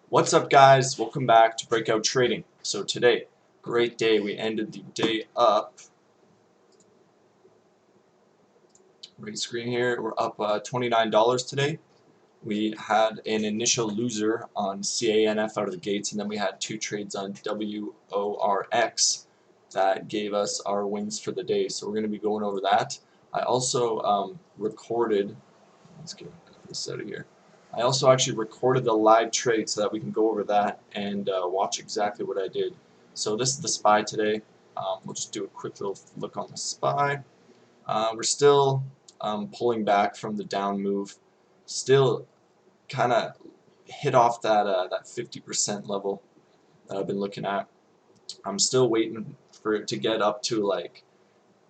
What's up, guys? Welcome back to Breakout Trading. So today, great day. We ended the day up. Right screen here. We're up $29 today. We had an initial loser on CANF out of the gates, and then we had two trades on WORX that gave us our wins for the day. So we're going to be going over that. I also recorded. Let's get this out of here. I also actually recorded the live trade so that we can go over that and watch exactly what I did. So this is the SPY today. We'll just do a quick little look on the SPY. We're still pulling back from the down move. Still kind of hit off that 50% level that I've been looking at. I'm still waiting for it to get up to like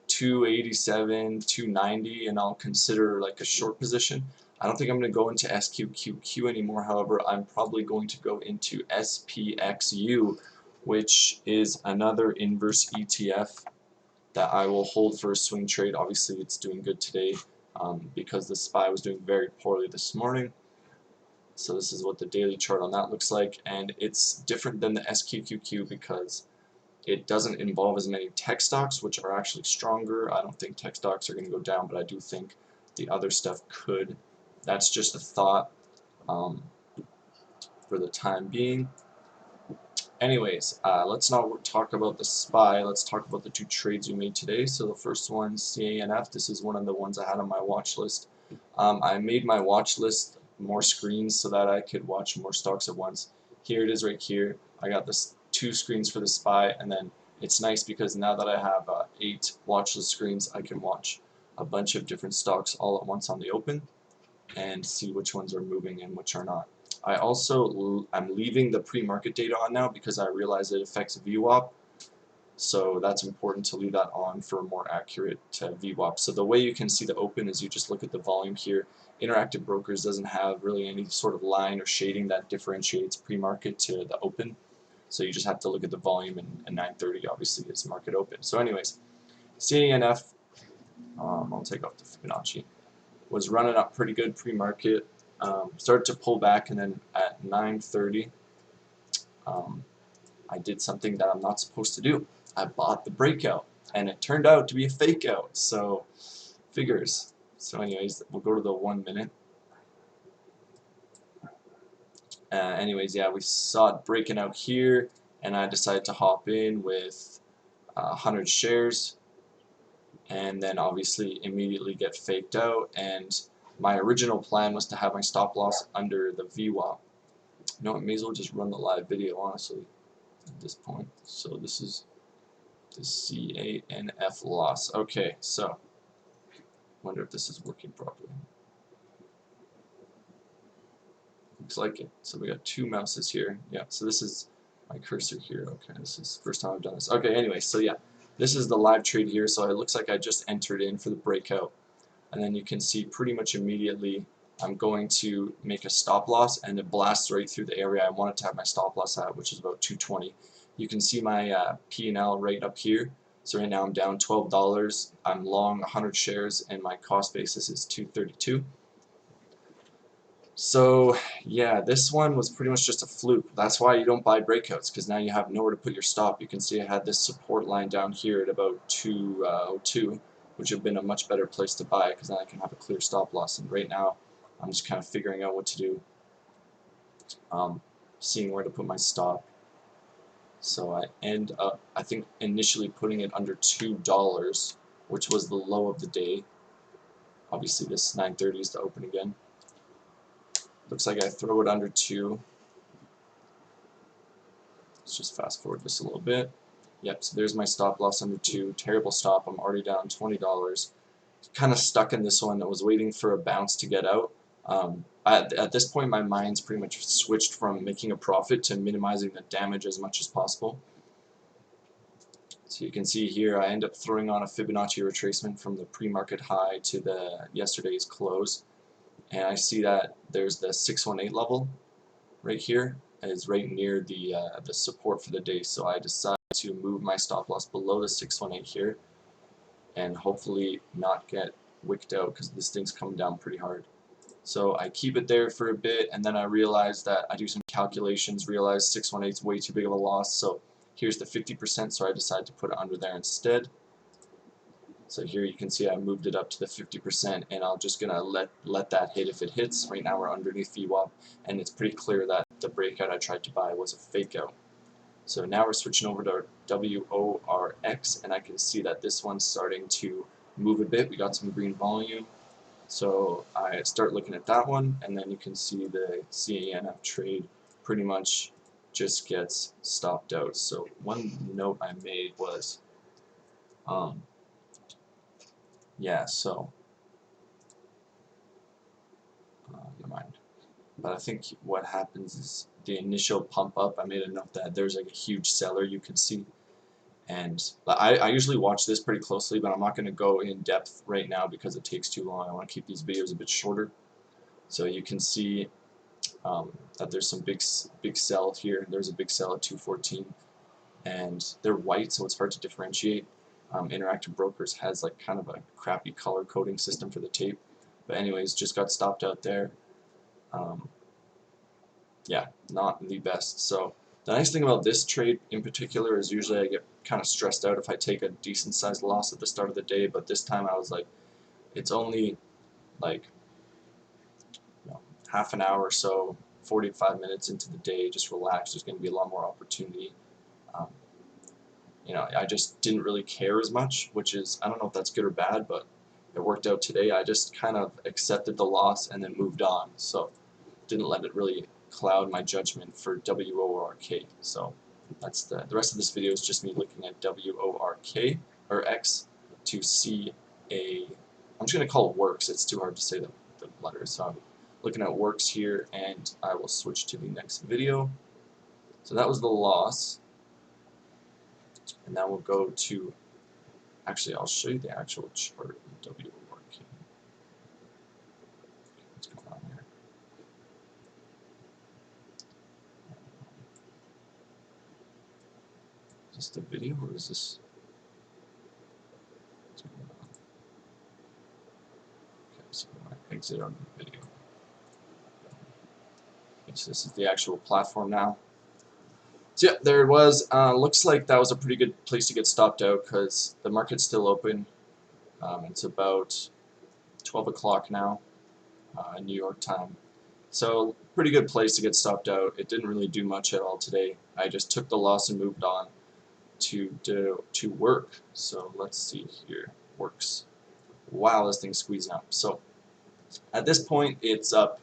287, 290, and I'll consider like a short position. I don't think I'm going to go into SQQQ anymore. However, I'm probably going to go into SPXU, which is another inverse ETF that I will hold for a swing trade. Obviously, it's doing good today because the SPY was doing very poorly this morning. So this is what the daily chart on that looks like, and it's different than the SQQQ because it doesn't involve as many tech stocks, which are actually stronger. I don't think tech stocks are going to go down, but I do think the other stuff could. That's just a thought for the time being. Anyways, let's not talk about the SPY. Let's talk about the two trades we made today. So the first one, CANF. This is one of the ones I had on my watch list. I made my watch list more screens so that I could watch more stocks at once. Here it is right here. I got this 2 screens for the SPY, and then it's nice because now that I have 8 watch list screens, I can watch a bunch of different stocks all at once on the open and see which ones are moving and which are not. I'm leaving the pre-market data on now because I realize it affects VWAP, so that's important to leave that on for a more accurate VWAP. So the way you can see the open is you just look at the volume here. Interactive Brokers doesn't have really any sort of line or shading that differentiates pre-market to the open, so you just have to look at the volume, and 930 obviously is market open. So anyways, CANF, I'll take off the Fibonacci, was running up pretty good pre-market. Started to pull back, and then at 9:30 I did something that I'm not supposed to do. I bought the breakout, and it turned out to be a fake out, so figures. So anyways, we'll go to the 1 minute. Anyways, yeah, we saw it breaking out here, and I decided to hop in with 100 shares, and then obviously immediately get faked out. And my original plan was to have my stop loss under the VWAP. You know, I may as well just run the live video, honestly, at this point. So this is the CANF loss. Okay, so wonder if this is working properly. Looks like it. So we got 2 mouses here. Yeah, so this is my cursor here. Okay, this is the first time I've done this. Okay, anyway, so yeah, this is the live trade here. So it looks like I just entered in for the breakout. And then you can see pretty much immediately I'm going to make a stop loss, and it blasts right through the area I wanted to have my stop loss at, which is about 220. You can see my P&L right up here. So right now I'm down $12. I'm long 100 shares, and my cost basis is 232. So yeah, this one was pretty much just a fluke. That's why you don't buy breakouts, because now you have nowhere to put your stop. You can see I had this support line down here at about 202, which would have been a much better place to buy, because then I can have a clear stop loss. And right now I'm just kind of figuring out what to do, seeing where to put my stop. So I end up, I think, initially putting it under $2, which was the low of the day. Obviously this 930 is to open again. Looks like I throw it under 2. Let's just fast forward this a little bit. Yep, so there's my stop loss under 2. Terrible stop. I'm already down $20. Kind of stuck in this one. I was waiting for a bounce to get out. At this point, my mind's pretty much switched from making a profit to minimizing the damage as much as possible. So you can see here I end up throwing on a Fibonacci retracement from the pre-market high to the yesterday's close. And I see that there's the 618 level right here. Is right near the support for the day, so I decide to move my stop loss below the 618 here, and hopefully not get wicked out, because this thing's coming down pretty hard. So I keep it there for a bit, and then I realize that I do some calculations, realize 618 is way too big of a loss, so here's the 50%, so I decide to put it under there instead. So here you can see I moved it up to the 50%, and I'm just gonna let that hit if it hits. Right now we're underneath VWAP, and it's pretty clear that the breakout I tried to buy was a fake out. So now we're switching over to WORX, and I can see that this one's starting to move a bit. We got some green volume. So I start looking at that one, and then you can see the CANF trade pretty much just gets stopped out. So one note I made was, yeah, so, never mind. But I think what happens is the initial pump up, I made a note that there's like a huge seller you can see. And I usually watch this pretty closely, but I'm not going to go in depth right now because it takes too long. I want to keep these videos a bit shorter. So you can see that there's some big sell here. There's a big sell at 214, and they're white, so it's hard to differentiate. Interactive Brokers has like kind of a crappy color coding system for the tape, but anyways, just got stopped out there. Yeah, not the best. So the nice thing about this trade in particular is usually I get kind of stressed out if I take a decent sized loss at the start of the day, but this time I was like, it's only like, you know, half an hour or so, 45 minutes into the day, just relax, there's going to be a lot more opportunity. You know, I just didn't really care as much, which is, I don't know if that's good or bad, but it worked out today. I just kind of accepted the loss and then moved on, so didn't let it really cloud my judgment for WORK. So that's the rest of this video is just me looking at WORK or X to see I'm just going to call it WORX, it's too hard to say the letters, so I'm looking at WORX here, and I will switch to the next video. So that was the loss, and now we'll go to, actually I'll show you the actual chart of WORK. What's going on here? Is this the video, or is this? What's going on? Okay, so I exit on the video. Okay, so this is the actual platform now. So yeah, there it was. Looks like that was a pretty good place to get stopped out because the market's still open. It's about 12 o'clock now, New York time. So pretty good place to get stopped out. It didn't really do much at all today. I just took the loss and moved on to work. So let's see here. WORX. Wow, this thing's squeezing up. So at this point, it's up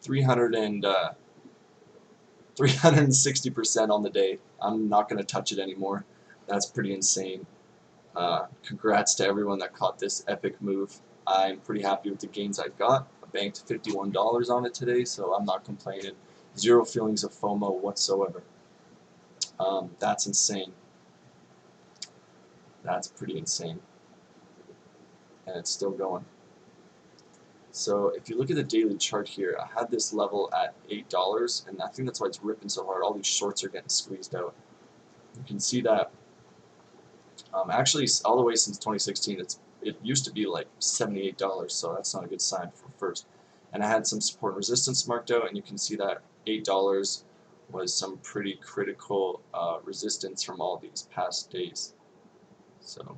360% on the day. I'm not going to touch it anymore. That's pretty insane. Congrats to everyone that caught this epic move. I'm pretty happy with the gains I got. I banked $51 on it today, so I'm not complaining. Zero feelings of FOMO whatsoever. That's insane. That's pretty insane. And it's still going. So if you look at the daily chart here, I had this level at $8, and I think that's why it's ripping so hard. All these shorts are getting squeezed out. You can see that actually all the way since 2016, it used to be like $78, so that's not a good sign for first. And I had some support and resistance marked out, and you can see that $8 was some pretty critical resistance from all these past days. So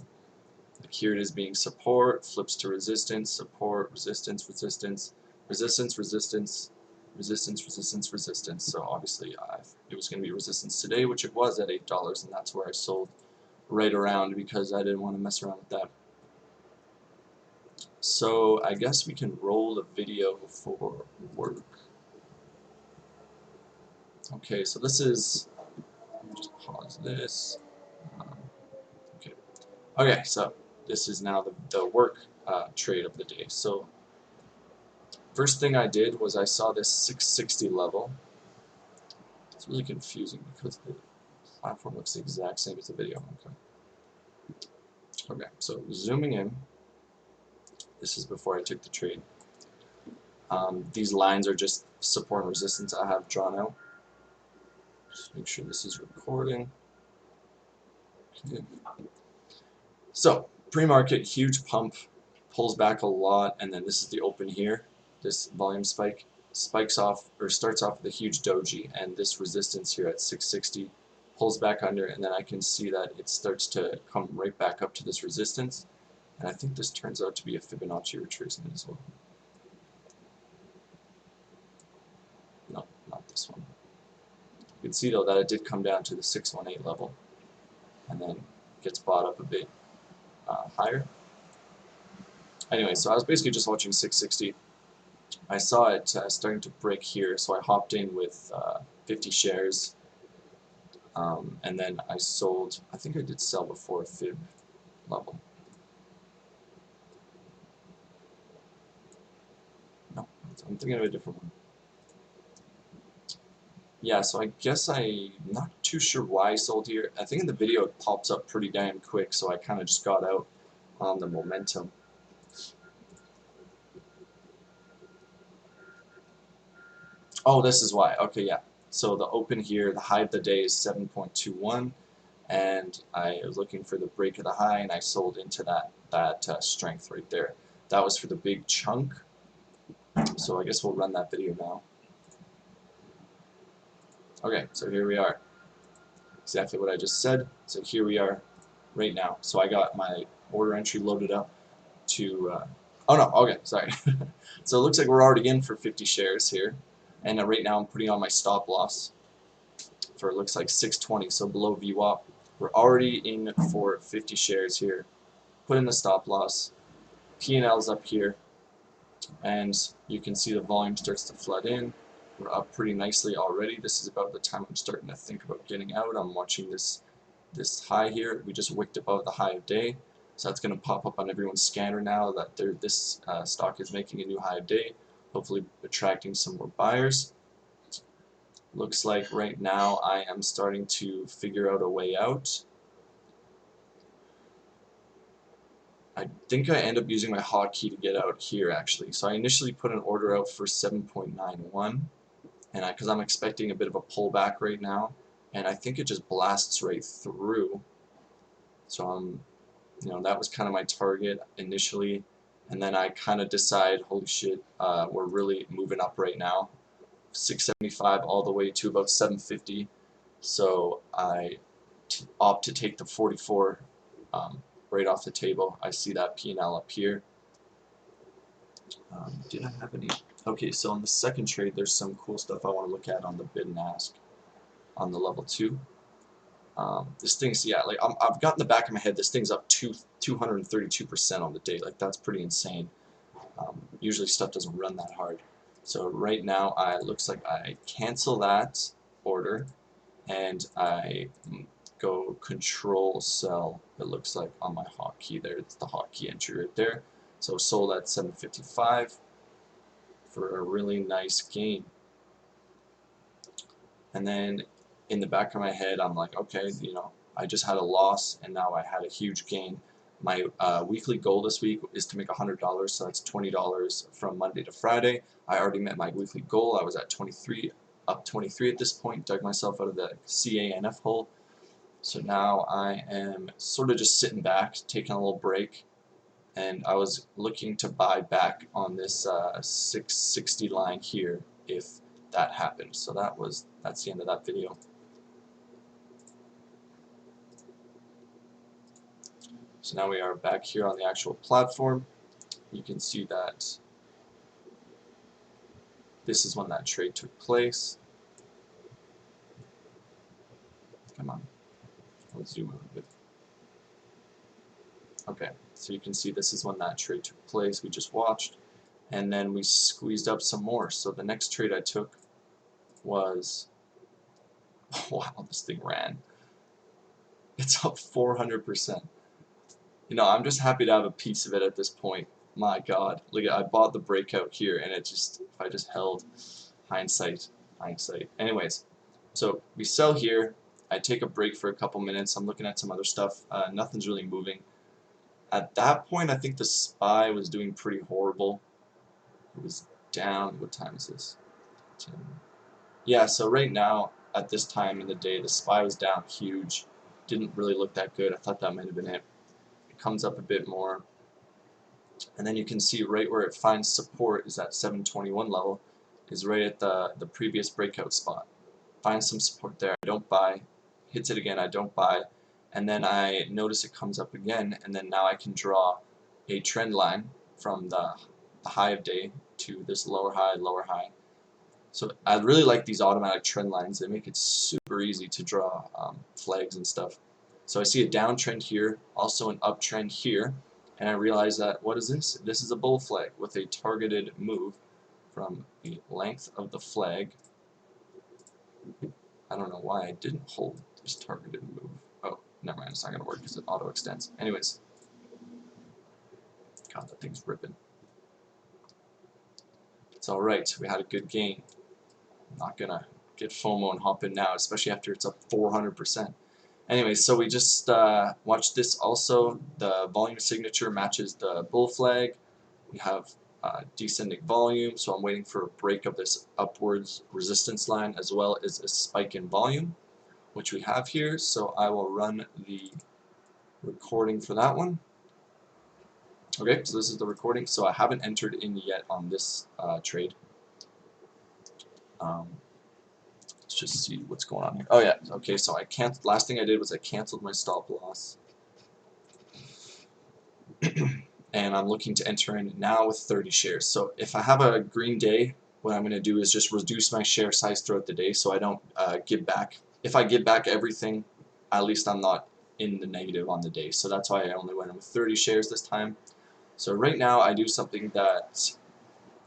like here it is being support, flips to resistance, support, resistance, resistance, resistance, resistance, resistance, resistance, resistance. So obviously it was going to be resistance today, which it was at $8, and that's where I sold right around because I didn't want to mess around with that. So I guess we can roll the video for work. Okay, so this is, just pause this. Okay. Okay, so this is now the work trade of the day. So first thing I did was I saw this 660 level. It's really confusing because the platform looks the exact same as the video. Okay, so zooming in, this is before I took the trade. These lines are just support and resistance I have drawn out. Just make sure this is recording. Okay. So pre-market, huge pump, pulls back a lot, and then this is the open here. this volume spike, spikes off or starts off with a huge doji, and this resistance here at 660 pulls back under, and then I can see that it starts to come right back up to this resistance, and I think this turns out to be a Fibonacci retracement as well. No, not this one. You can see though that it did come down to the 618 level, and then gets bought up a bit higher. Anyway, so I was basically just watching 660. I saw it starting to break here, so I hopped in with 50 shares, and then I sold. I think I did sell before fib level. No, I'm thinking of a different one. Yeah, so I guess I'm not too sure why I sold here. I think in the video it pops up pretty damn quick, so I kind of just got out on the momentum. Oh, this is why. Okay, yeah. So the open here, the high of the day is 7.21, and I was looking for the break of the high, and I sold into that strength right there. That was for the big chunk. So I guess we'll run that video now. Okay, so here we are. Exactly what I just said. So here we are right now. So I got my order entry loaded up to, oh no, okay, sorry. So it looks like we're already in for 50 shares here. And right now I'm putting on my stop loss for, it looks like 620, so below VWAP. We're already in for 50 shares here. Put in the stop loss. P&L's up here. And you can see the volume starts to flood in. We're up pretty nicely already. This is about the time I'm starting to think about getting out. I'm watching this high here. We just wicked above the high of day. So that's going to pop up on everyone's scanner now that this stock is making a new high of day, hopefully attracting some more buyers. Looks like right now I am starting to figure out a way out. I think I end up using my hotkey to get out here actually. So I initially put an order out for 7.91, and because I'm expecting a bit of a pullback right now, and I think it just blasts right through. So that was kind of my target initially, and then I kind of decide, holy shit, we're really moving up right now, 675 all the way to about 750. So I opt to take the 44 right off the table. I see that P&L up here. Did I have any? Okay, so on the second trade, there's some cool stuff I want to look at on the bid and ask on the level 2. This thing's, yeah, like I've got in the back of my head, this thing's up 232% on the day. Like, that's pretty insane. Usually stuff doesn't run that hard. So right now, looks like I cancel that order, and I go control sell, it looks like, on my hotkey there. It's the hotkey entry right there. So sold at 755 for a really nice gain. And then in the back of my head, I'm like, okay, I just had a loss, and now I had a huge gain. My weekly goal this week is to make $100, so that's $20 from Monday to Friday. I already met my weekly goal. I was at 23, up 23 at this point, dug myself out of the CANF hole. So now I am sort of just sitting back, taking a little break, and I was looking to buy back on this 660 line here if that happened. So that's the end of that video. So now we are back here on the actual platform. You can see that this is when that trade took place. Come on, let's zoom in a bit. Okay, so you can see this is when that trade took place. We just watched, and then we squeezed up some more. So the next trade I took was, wow, this thing ran. It's up 400%. I'm just happy to have a piece of it at this point. My God, look, I bought the breakout here, and if I just held, hindsight. Anyways, so we sell here. I take a break for a couple minutes. I'm looking at some other stuff. Nothing's really moving. At that point, I think the SPY was doing pretty horrible. It was down. What time is this? 10. Yeah, so right now, at this time in the day, the SPY was down huge. Didn't really look that good. I thought that might have been it. It comes up a bit more. And then you can see right where it finds support is at 721 level, is right at the previous breakout spot. Finds some support there, I don't buy, hits it again, I don't buy, and then I notice it comes up again, and then now I can draw a trend line from the high of day to this lower high. So I really like these automatic trend lines. They make it super easy to draw flags and stuff. So I see a downtrend here, also an uptrend here, and I realize that, what is this? This is a bull flag with a targeted move from the length of the flag. I don't know why I didn't hold this targeted move. Oh, never mind, it's not going to work because it auto extends. Anyways, God, that thing's ripping. It's alright, we had a good gain. I'm not going to get FOMO and hop in now, especially after it's up 400%. Anyway, so we just watched this also. The volume signature matches the bull flag. We have descending volume, so I'm waiting for a break of this upwards resistance line as well as a spike in volume, which we have here. So I will run the recording for that one. Okay, so this is the recording. So I haven't entered in yet on this trade. Let's just see what's going on here. Oh yeah, okay, so I can't. Last thing I did was I canceled my stop loss. And I'm looking to enter in now with 30 shares. So if I have a green day, what I'm going to do is just reduce my share size throughout the day so I don't give back. If I give back everything, at least I'm not in the negative on the day. So that's why I only went in with 30 shares this time. So right now I do something that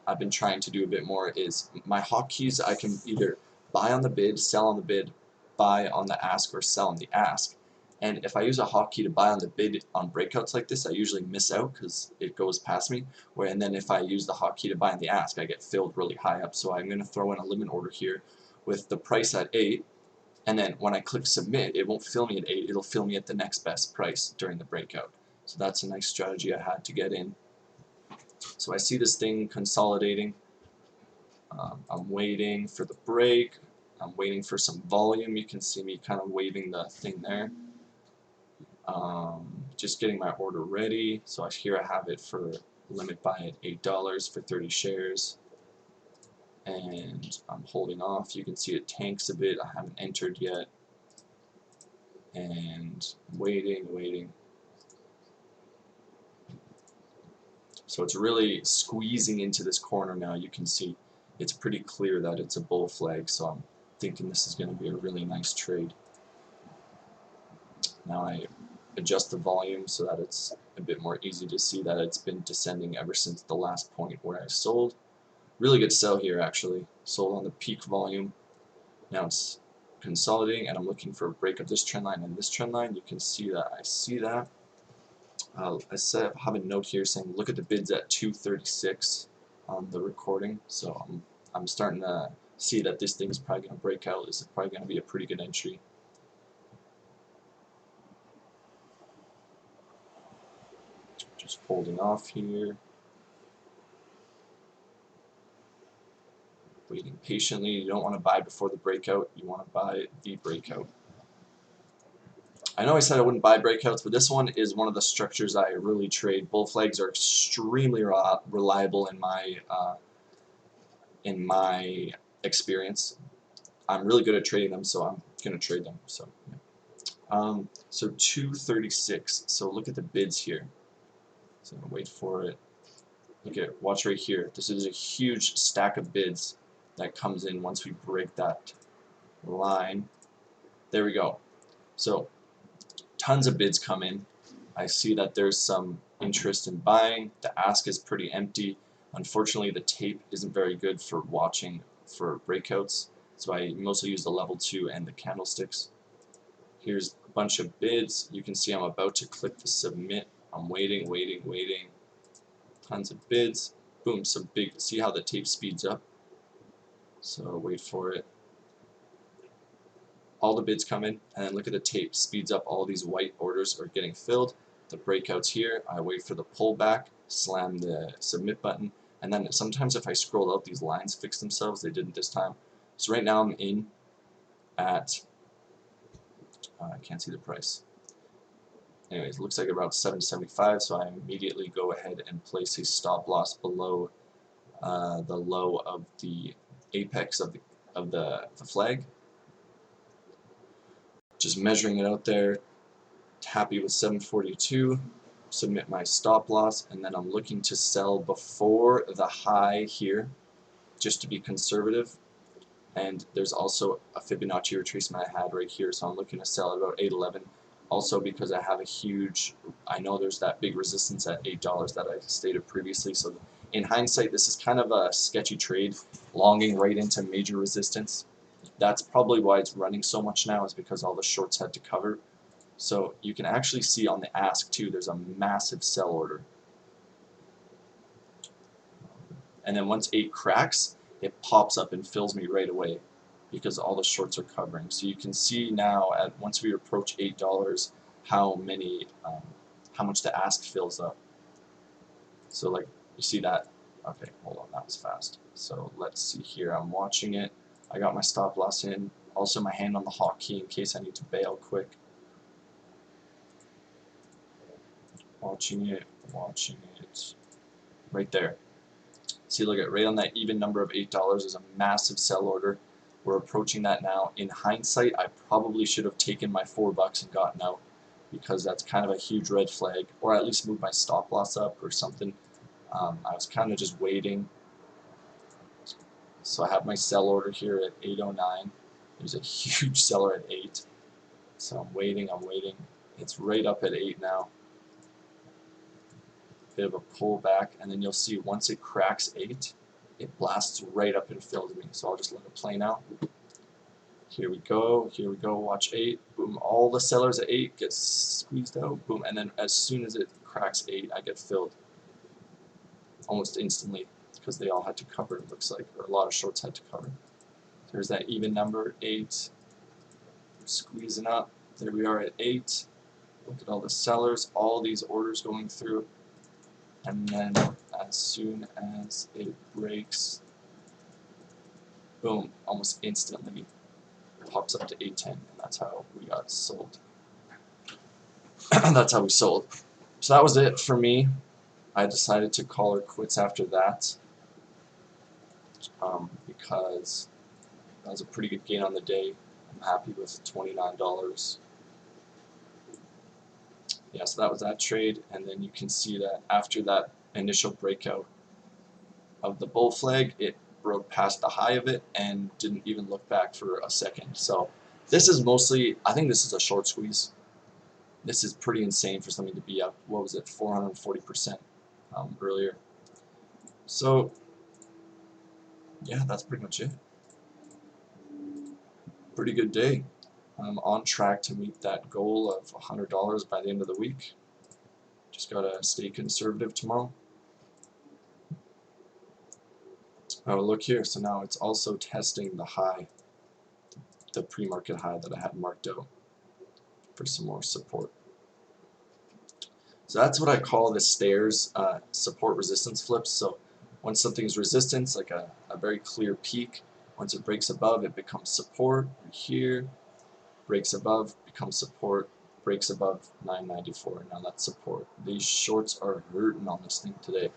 I've been trying to do a bit more is my hotkeys I can either buy on the bid, sell on the bid, buy on the ask, or sell on the ask. And if I use a hotkey to buy on the bid on breakouts like this, I usually miss out because it goes past me. And then if I use the hotkey to buy on the ask, I get filled really high up. So I'm going to throw in a limit order here with the price at 8. And then when I click submit, it won't fill me at 8. It'll fill me at the next best price during the breakout. So that's a nice strategy I had to get in. So I see this thing consolidating. I'm waiting for the break. I'm waiting for some volume. You can see me kind of waving the thing there. Just getting my order ready. So here I have it for limit buy at $8 for 30 shares. And I'm holding off. You can see it tanks a bit. I haven't entered yet. And waiting. So it's really squeezing into this corner now. You can see it's pretty clear that it's a bull flag. So I'm thinking this is going to be a really nice trade. Now I adjust the volume so that it's a bit more easy to see that it's been descending ever since the last point where I sold. Really good sell here actually. Sold on the peak volume. Now it's consolidating and I'm looking for a break of this trend line and this trend line. You can see that I see that. I have a note here saying look at the bids at 236 on the recording. So I'm starting to see that this thing is probably going to break out. This is probably going to be a pretty good entry. Just holding off here. Waiting patiently. You don't want to buy before the breakout. You want to buy the breakout. I know I said I wouldn't buy breakouts, but this one is one of the structures I really trade. Bull flags are extremely reliable in my experience. I'm really good at trading them, so I'm going to trade them. So 236. So look at the bids here. So I'm going to wait for it. Watch right here. This is a huge stack of bids that comes in once we break that line. There we go. So tons of bids come in. I see that there's some interest in buying. The ask is pretty empty. Unfortunately, the tape isn't very good for watching for breakouts, so I mostly use the level 2 and the candlesticks. Here's a bunch of bids. You can see I'm about to click the submit. I'm waiting. Tons of bids. Boom, some big. See how the tape speeds up? So wait for it. All the bids come in, and then look at the tape. Speeds up. All these white orders are getting filled. The breakouts here. I wait for the pullback, slam the submit button, and then sometimes if I scroll out, these lines fix themselves. They didn't this time. So right now I'm in at I can't see the price. Anyways, it looks like about 775, so I immediately go ahead and place a stop loss below the low of the apex of the flag. Just measuring it out there, happy with 742, submit my stop loss, and then I'm looking to sell before the high here, just to be conservative. And there's also a Fibonacci retracement I had right here, so I'm looking to sell at about 811. Also because I have a huge, I know there's that big resistance at $8 that I stated previously, so in hindsight this is kind of a sketchy trade, longing right into major resistance. That's probably why it's running so much now, is because all the shorts had to cover. So you can actually see on the ask too, there's a massive sell order. And then once 8 cracks, it pops up and fills me right away because all the shorts are covering. So you can see now at once we approach $8 how much the ask fills up. So like you see that. Okay, hold on, that was fast. So let's see here. I'm watching it. I got my stop loss in. Also my hand on the hotkey in case I need to bail quick. Watching it, right there. See, look at right on that even number of $8 is a massive sell order. We're approaching that now. In hindsight, I probably should have taken my $4 and gotten out because that's kind of a huge red flag, or at least move my stop loss up or something. I was kind of just waiting. So I have my sell order here at 809. There's a huge seller at 8. So I'm waiting. It's right up at 8 now. Bit of a pullback, and then you'll see once it cracks 8, it blasts right up and fills me. So I'll just let it play now. Here we go, watch 8. Boom, all the sellers at 8 get squeezed out. Boom, and then as soon as it cracks 8, I get filled almost instantly because they all had to cover, it looks like, or a lot of shorts had to cover. There's that even number, 8. Squeezing up. There we are at 8. Look at all the sellers, all these orders going through. And then as soon as it breaks, boom, almost instantly it pops up to 810, and that's how we got sold. That's how we sold. So that was it for me. I decided to call it quits after that because that was a pretty good gain on the day. I'm happy with $29. Yeah, so that was that trade, and then you can see that after that initial breakout of the bull flag, it broke past the high of it and didn't even look back for a second. So this is mostly, I think this is a short squeeze. This is pretty insane for something to be up, what was it, 440% earlier. So yeah, that's pretty much it. Pretty good day. I'm on track to meet that goal of $100 by the end of the week. Just gotta stay conservative tomorrow. Oh, look here, so now it's also testing the high, the pre-market high that I had marked out for some more support. So that's what I call the stairs support resistance flips. So once something's resistance, like a very clear peak, once it breaks above, it becomes support right here, breaks above, becomes support, breaks above 994. Now that's support. These shorts are hurting on this thing today.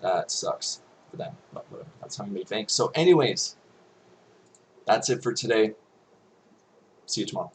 That sucks for them, but whatever. That's how we make bank. So anyways, that's it for today. See you tomorrow.